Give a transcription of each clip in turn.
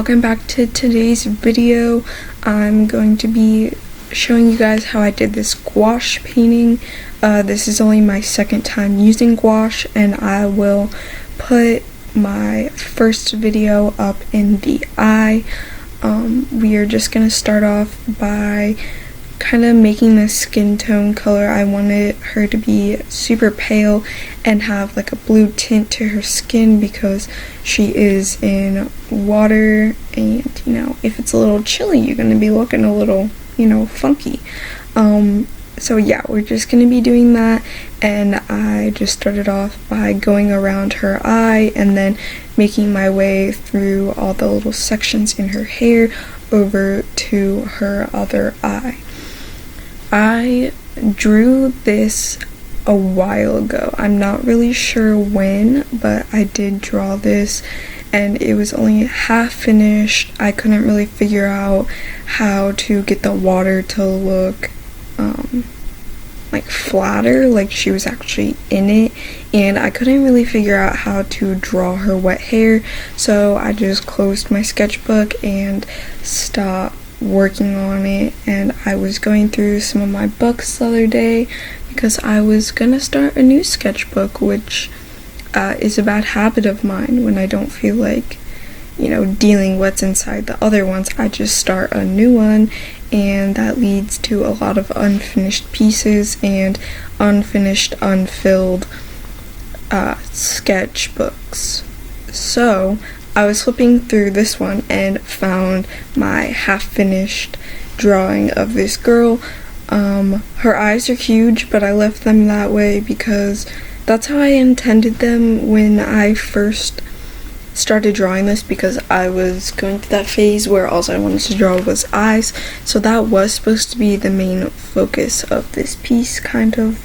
welcome back to today's video. I'm going to be showing you guys how I did this gouache painting. This is only my second time using gouache, and I will put my first video up in the eye. We are just going to start off by kind of making the skin tone color. I wanted her to be super pale and have like a blue tint to her skin because she is in water, and you know, if it's a little chilly, you're going to be looking a little, you know, funky. So yeah, we're just going to be doing that, and I just started off by going around her eye and then making my way through all the little sections in her hair over to her other eye. I drew this a while ago. I'm not really sure when, but I did draw this, and it was only half finished. I couldn't really figure out how to get the water to look like flatter, like she was actually in it, and I couldn't really figure out how to draw her wet hair, so I just closed my sketchbook and stopped working on it. And I was going through some of my books the other day because I was gonna start a new sketchbook, which is a bad habit of mine. When I don't feel like, you know, dealing what's inside the other ones, I just start a new one, and that leads to a lot of unfinished pieces and unfinished, unfilled sketchbooks. So I was flipping through this one and found my half-finished drawing of this girl. Her eyes are huge, but I left them that way because that's how I intended them when I first started drawing this, because I was going through that phase where all I wanted to draw was eyes. So that was supposed to be the main focus of this piece, kind of.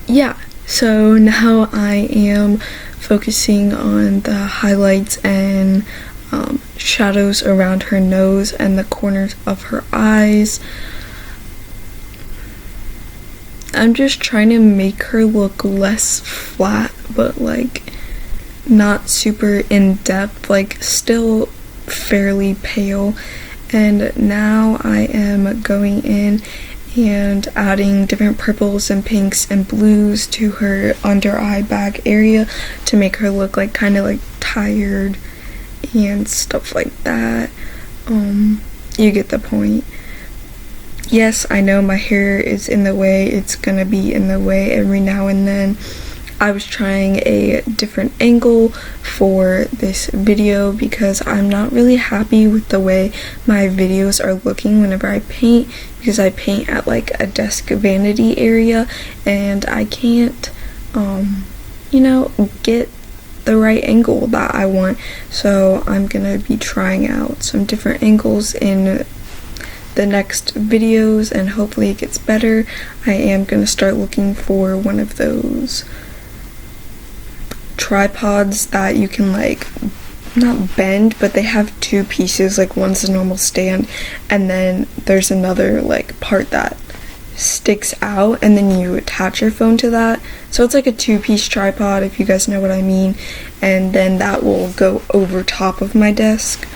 Yeah. So now I am focusing on the highlights and shadows around her nose and the corners of her eyes. I'm just trying to make her look less flat, but like not super in depth, like still fairly pale. And now I am going in and adding different purples and pinks and blues to her under eye bag area to make her look like kind of like tired and stuff like that. You get the point. Yes, I know my hair is in the way. It's gonna be in the way every now and then. I was trying a different angle for this video because I'm not really happy with the way my videos are looking whenever I paint, because I paint at like a desk vanity area and I can't you know, get the right angle that I want. So I'm gonna be trying out some different angles in the next videos, and hopefully it gets better. I am gonna start looking for one of those tripods that you can like not bend, but they have two pieces, like one's a normal stand and then there's another like part that sticks out, and then you attach your phone to that. So it's like a two-piece tripod, if you guys know what I mean, and then that will go over top of my desk.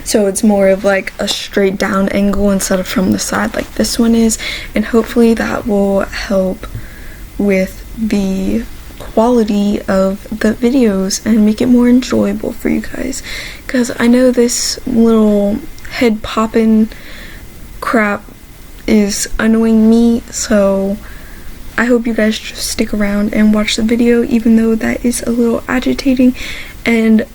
So it's more of like a straight down angle instead of from the side like this one is, and hopefully that will help with the quality of the videos and make it more enjoyable for you guys, because I know this little head popping crap is annoying me. So I hope you guys just stick around and watch the video, even though that is a little agitating. And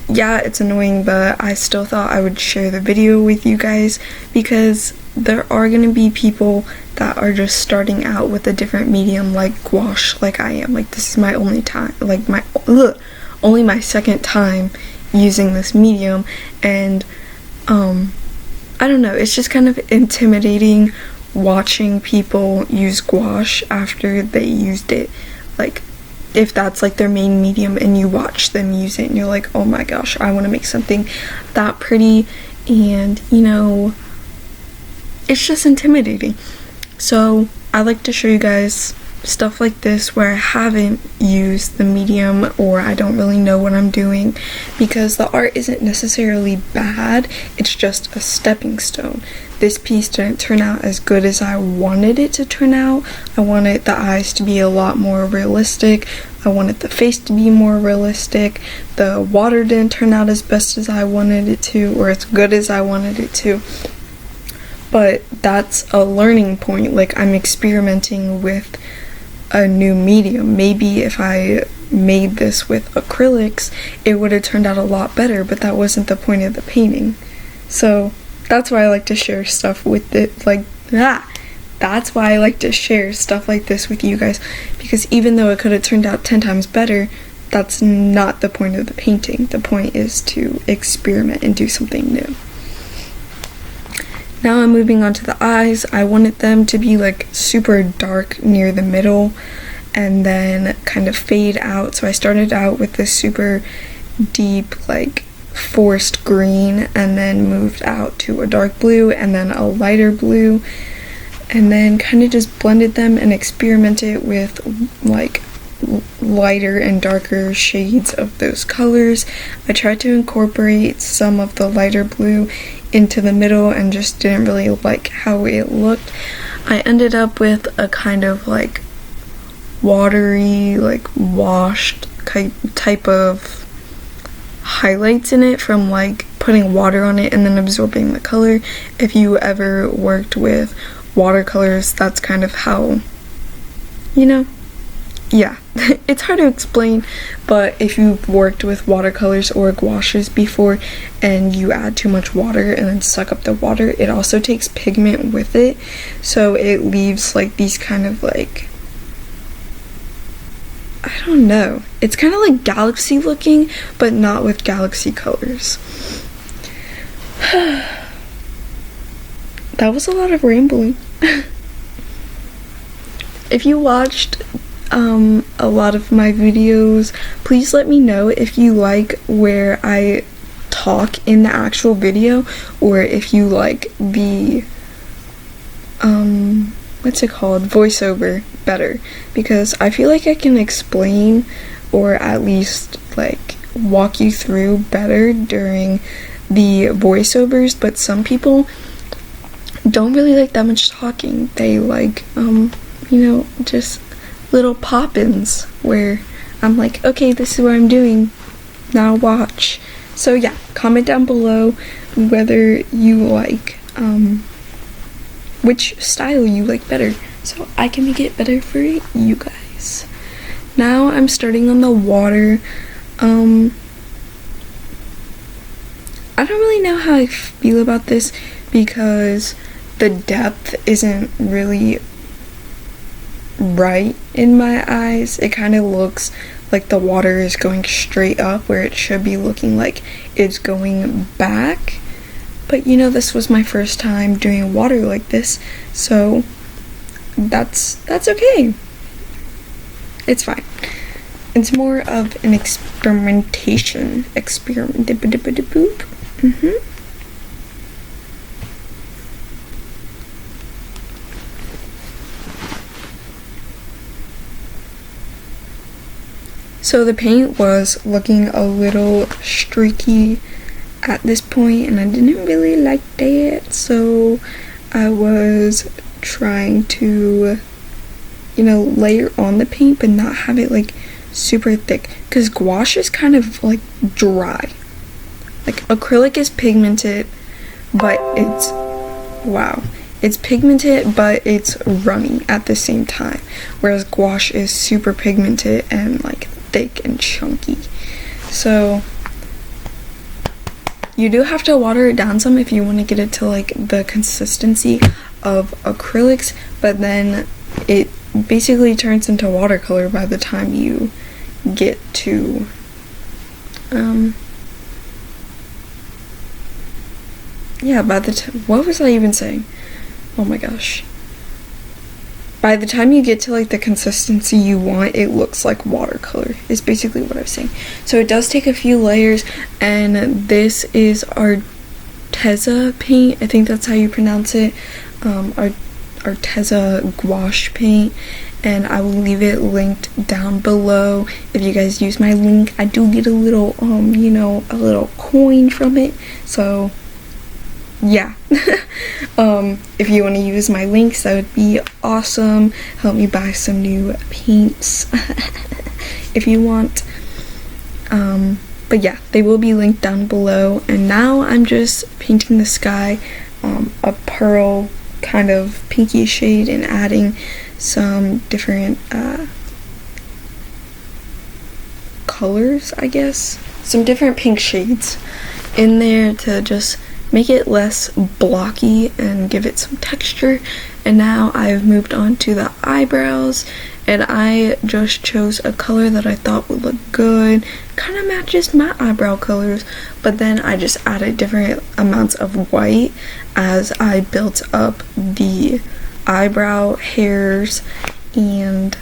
yeah, it's annoying, but I still thought I would share the video with you guys because there are going to be people that are just starting out with a different medium like gouache, like I am. Like, this is my only time, like only my second time using this medium, and I don't know, it's just kind of intimidating watching people use gouache after they used it. Like, if that's like their main medium and you watch them use it and you're like, oh my gosh, I want to make something that pretty, and you know, it's just intimidating. So I like to show you guys stuff like this where I haven't used the medium or I don't really know what I'm doing, because the art isn't necessarily bad, it's just a stepping stone. This piece didn't turn out as good as I wanted it to turn out. I wanted the eyes to be a lot more realistic. I wanted the face to be more realistic. The water didn't turn out as best as I wanted it to, or as good as I wanted it to. But that's a learning point. Like, I'm experimenting with a new medium. Maybe if I made this with acrylics, it would have turned out a lot better, but that wasn't the point of the painting. So that's why I like to share stuff with it, that's why I like to share stuff like this with you guys, because even though it could have turned out 10 times better, that's not the point of the painting. The point is to experiment and do something new. Now I'm moving on to the eyes. I wanted them to be like super dark near the middle and then kind of fade out. So I started out with this super deep like forest green and then moved out to a dark blue and then a lighter blue, and then kind of just blended them and experimented with like lighter and darker shades of those colors. I tried to incorporate some of the lighter blue into the middle and just didn't really like how it looked. I ended up with a kind of like watery, like washed type of highlights in it from like putting water on it and then absorbing the color. If you ever worked with watercolors, that's kind of how, you know, yeah, it's hard to explain, but if you've worked with watercolors or gouaches before and you add too much water and then suck up the water, it also takes pigment with it, so it leaves like these kind of like, I don't know, it's kind of like galaxy looking, but not with galaxy colors. That was a lot of rambling. If you watched a lot of my videos, please let me know if you like where I talk in the actual video, or if you like the what's it called, voiceover better, because I feel like I can explain or at least like walk you through better during the voiceovers, but some people don't really like that much talking. They like you know, just little pop-ins where I'm like, okay, this is what I'm doing, now watch. So yeah, comment down below whether you like which style you like better, so I can make it better for you guys. Now I'm starting on the water. I don't really know how I feel about this because the depth isn't really right in my eyes. It kind of looks like the water is going straight up where it should be looking like it's going back, but you know, this was my first time doing water like this, so that's okay. It's fine. It's more of an experimentation. So the paint was looking a little streaky at this point, and I didn't really like that, so I was trying to, you know, layer on the paint but not have it like super thick, because gouache is kind of like dry. Like acrylic is pigmented, but it's pigmented but it's runny at the same time, whereas gouache is super pigmented and like thick and chunky. So you do have to water it down some if you want to get it to like the consistency of acrylics, but then it basically turns into watercolor by the time you get to what was I even saying? Oh my gosh. By the time you get to like the consistency you want, it looks like watercolor, is basically what I was saying. So it does take a few layers, and this is Arteza paint. I think that's how you pronounce it. Arteza gouache paint, and I will leave it linked down below. If you guys use my link, I do get a little you know, a little coin from it, so yeah. If you want to use my links, that would be awesome. Help me buy some new paints if you want. But yeah, they will be linked down below. And now I'm just painting the sky a pearl kind of pinky shade and adding some different colors, I guess, some different pink shades in there to just make it less blocky and give it some texture. And now I've moved on to the eyebrows, and I just chose a color that I thought would look good, kind of matches my eyebrow colors, but then I just added different amounts of white as I built up the eyebrow hairs, and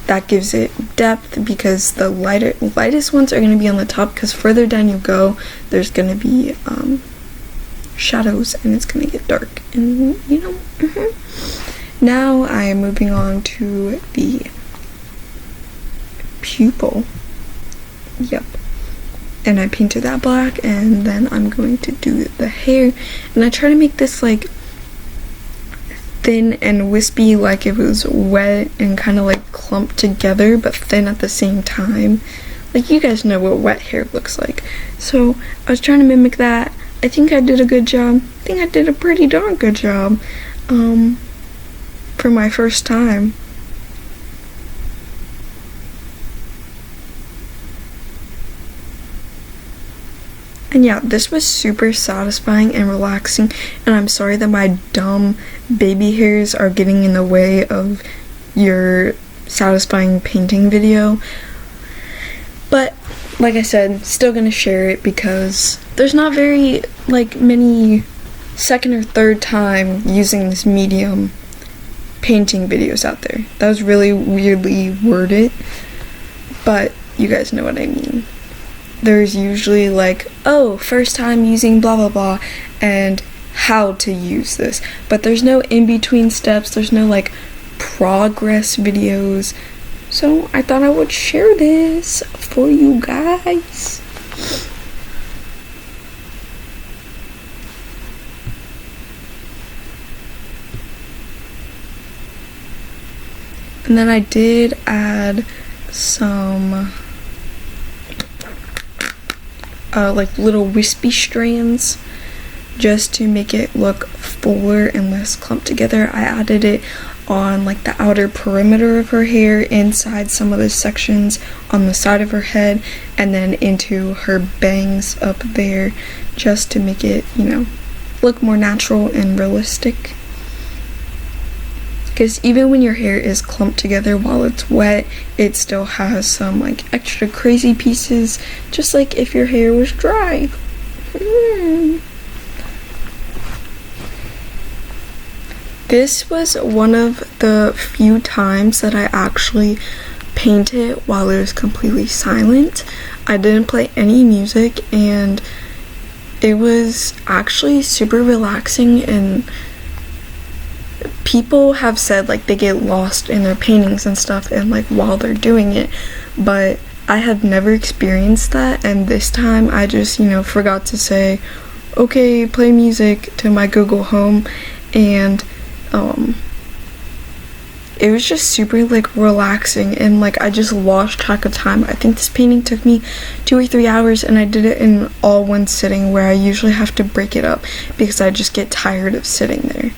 that gives it depth, because the lightest ones are going to be on the top, because further down you go there's going to be shadows and it's going to get dark, and you know. Now I am moving on to the pupil. Yep. And I painted that black, and then I'm going to do the hair, and I try to make this like thin and wispy, like it was wet and kind of like clumped together, but thin at the same time. Like, you guys know what wet hair looks like. So I was trying to mimic that. I think I did a good job. I think I did a pretty darn good job for my first time. And yeah, this was super satisfying and relaxing, and I'm sorry that my dumb baby hairs are getting in the way of your satisfying painting video. But like I said, still gonna share it because there's not very like many second or third time using this medium painting videos out there. That was really weirdly worded, but you guys know what I mean. There's usually like, oh, first time using blah blah blah and how to use this, but there's no in-between steps, there's no like progress videos. So I thought I would share this for you guys. And then I did add some like little wispy strands just to make it look fuller and less clumped together. I added it on like the outer perimeter of her hair, inside some of the sections on the side of her head, and then into her bangs up there, just to make it, you know, look more natural and realistic. Because even when your hair is clumped together while it's wet, it still has some like extra crazy pieces, just like if your hair was dry. This was one of the few times that I actually painted while it was completely silent. I didn't play any music, and it was actually super relaxing, and people have said like they get lost in their paintings and stuff and like while they're doing it, but I have never experienced that, and this time I just, you know, forgot to say okay, play music to my Google Home, and it was just super like relaxing, and like I just lost track of time. I think this painting took me 2 or 3 hours, and I did it in all one sitting, where I usually have to break it up because I just get tired of sitting there.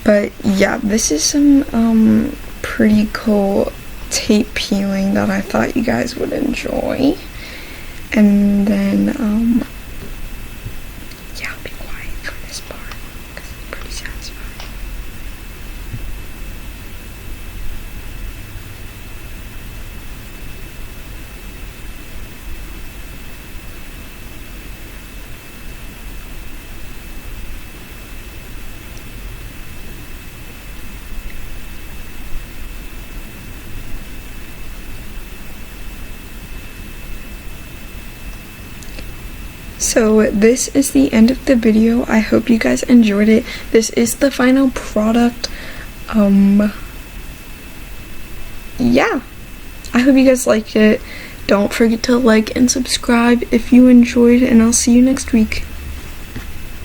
But yeah, this is some pretty cool tape peeling that I thought you guys would enjoy. And then yeah, I'll be quiet for this part because it's pretty satisfying. So this is the end of the video. I hope you guys enjoyed it. This is the final product. yeah, I hope you guys liked it. Don't forget to like and subscribe if you enjoyed, and I'll see you next week.